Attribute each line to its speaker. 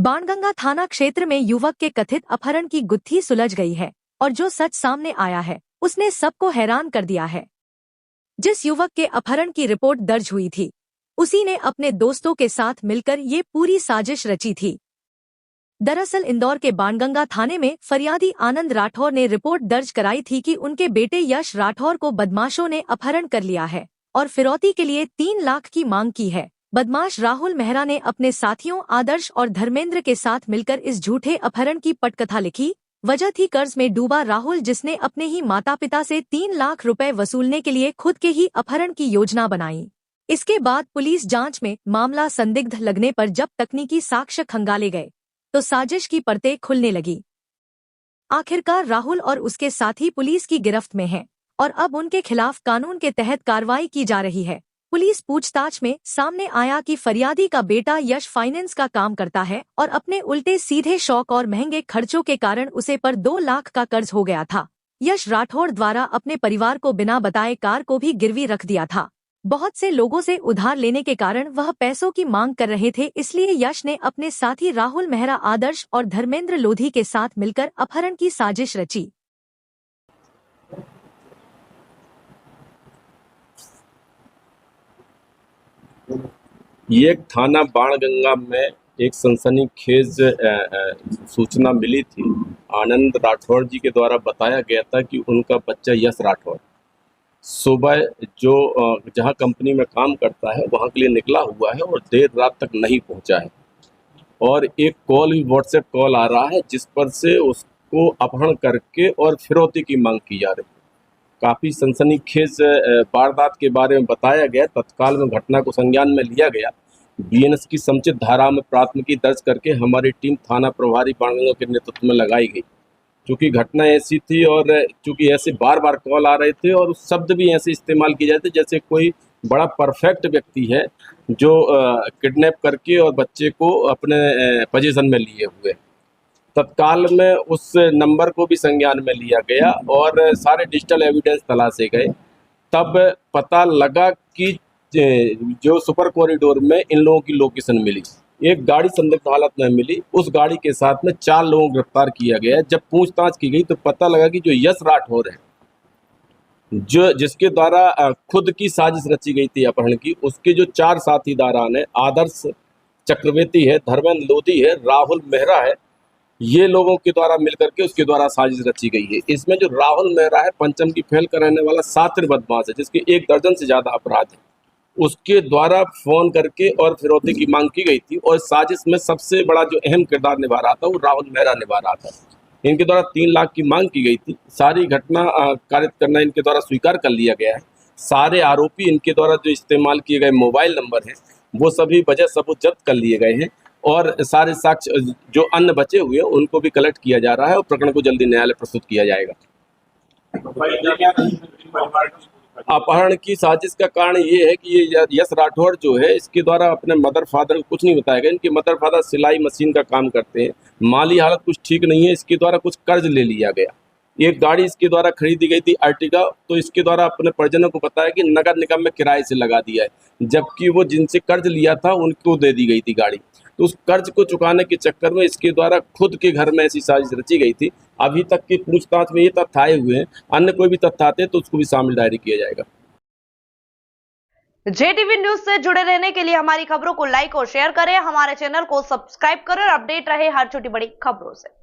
Speaker 1: बाणगंगा थाना क्षेत्र में युवक के कथित अपहरण की गुत्थी सुलझ गई है और जो सच सामने आया है उसने सबको हैरान कर दिया है। जिस युवक के अपहरण की रिपोर्ट दर्ज हुई थी उसी ने अपने दोस्तों के साथ मिलकर ये पूरी साजिश रची थी। दरअसल इंदौर के बाणगंगा थाने में फरियादी आनंद राठौर ने रिपोर्ट दर्ज कराई थी कि उनके बेटे यश राठौर को बदमाशों ने अपहरण कर लिया है और फिरौती के लिए 3 लाख की मांग की है। बदमाश राहुल मेहरा ने अपने साथियों आदर्श और धर्मेंद्र के साथ मिलकर इस झूठे अपहरण की पटकथा लिखी। वजह थी कर्ज में डूबा राहुल, जिसने अपने ही माता पिता से 3 लाख रुपए वसूलने के लिए खुद के ही अपहरण की योजना बनाई। इसके बाद पुलिस जांच में मामला संदिग्ध लगने पर जब तकनीकी साक्ष्य खंगाले गए तो साजिश की परतें खुलने लगी। आखिरकार राहुल और उसके साथी पुलिस की गिरफ्त में हैं और अब उनके खिलाफ कानून के तहत कार्रवाई की जा रही है। पुलिस पूछताछ में सामने आया कि फरियादी का बेटा यश फाइनेंस का काम करता है और अपने उल्टे सीधे शौक और महंगे खर्चों के कारण उसे पर 2 लाख का कर्ज हो गया था। यश राठौर द्वारा अपने परिवार को बिना बताए कार को भी गिरवी रख दिया था। बहुत से लोगों से उधार लेने के कारण वह पैसों की मांग कर रहे थे, इसलिए यश ने अपने साथी राहुल मेहरा, आदर्श और धर्मेंद्र लोधी के साथ मिलकर अपहरण की साजिश रची।
Speaker 2: ये थाना बाणगंगा में एक सनसनीखेज सूचना मिली थी। आनंद राठौर जी के द्वारा बताया गया था कि उनका बच्चा यश राठौर सुबह जो जहां कंपनी में काम करता है वहां के लिए निकला हुआ है और देर रात तक नहीं पहुंचा है और एक कॉल भी व्हाट्सएप कॉल आ रहा है जिस पर से उसको अपहरण करके और फिरौती की मांग की जा रही है। काफ़ी सनसनीखेज वारदात के बारे में बताया गया। तत्काल में घटना को संज्ञान में लिया गया। बीएनएस की समुचित धारा में प्राथमिकी दर्ज करके हमारी टीम थाना प्रभारी बाणगंगा के नेतृत्व में लगाई गई। क्योंकि घटना ऐसी थी और चूँकि ऐसे बार बार कॉल आ रहे थे और शब्द भी ऐसे इस्तेमाल किए जाते जैसे कोई बड़ा परफेक्ट व्यक्ति है जो किडनैप करके और बच्चे को अपने पोजीशन में लिए हुए। तत्काल में उस नंबर को भी संज्ञान में लिया गया और सारे डिजिटल एविडेंस तलाशे गए। तब पता लगा कि जो सुपर कॉरिडोर में इन लोगों की लोकेशन मिली, एक गाड़ी संदिग्ध हालत में मिली। उस गाड़ी के साथ में 4 लोगों को गिरफ्तार किया गया। जब पूछताछ की गई तो पता लगा कि जो यश राठौर है, जो जिसके द्वारा खुद की साजिश रची गई थी अपहरण की, उसके जो 4 साथीदारान है, आदर्श चक्रवर्ती है, धर्मेंद्र लोधी है, राहुल मेहरा है, ये लोगों के द्वारा मिलकर के उसके द्वारा साजिश रची गई है। इसमें जो राहुल मेहरा है, पंचम की फेल का रहने वाला शातिर बदमाश है जिसके 1 दर्जन से ज़्यादा अपराध है, उसके द्वारा फ़ोन करके और फिरौती की मांग की गई थी। और साजिश में सबसे बड़ा जो अहम किरदार निभा रहा था वो राहुल मेहरा निभा रहा था। इनके द्वारा 3 लाख की मांग की गई थी। सारी घटना कारित करना इनके द्वारा स्वीकार कर लिया गया है। सारे आरोपी, इनके द्वारा जो इस्तेमाल किए गए मोबाइल नंबर हैं वो सभी वजह सबूत जब्त कर लिए गए हैं और सारे साक्ष्य जो अन्य बचे हुए हैं उनको भी कलेक्ट किया जा रहा है और प्रकरण को जल्दी न्यायालय प्रस्तुत किया जाएगा। अपहरण की साजिश का कारण ये है कि ये यश राठौर जो है, इसके द्वारा अपने मदर फादर को कुछ नहीं बताया गया। इनके मदर फादर सिलाई मशीन का काम करते हैं, माली हालत कुछ ठीक नहीं है। इसके द्वारा कुछ कर्ज ले लिया गया। एक गाड़ी इसके द्वारा खरीदी गई थी अर्टिगा, तो इसके द्वारा अपने परिजनों को बताया कि नगर निगम में किराए से लगा दिया है, जबकि वो जिनसे कर्ज लिया था उनको दे दी गई थी गाड़ी। तो उस कर्ज को चुकाने के चक्कर में इसके द्वारा खुद के घर में ऐसी साजिश रची गई थी। अभी तक की पूछताछ में ये तथ्य आए हुए हैं, अन्य कोई भी तथ्य आते तो उसको भी शामिल दायरी किया जाएगा।
Speaker 3: जेटीवी न्यूज से जुड़े रहने के लिए हमारी खबरों को लाइक और शेयर करें, हमारे चैनल को सब्सक्राइब करें और अपडेट रहे हर छोटी बड़ी खबरों से।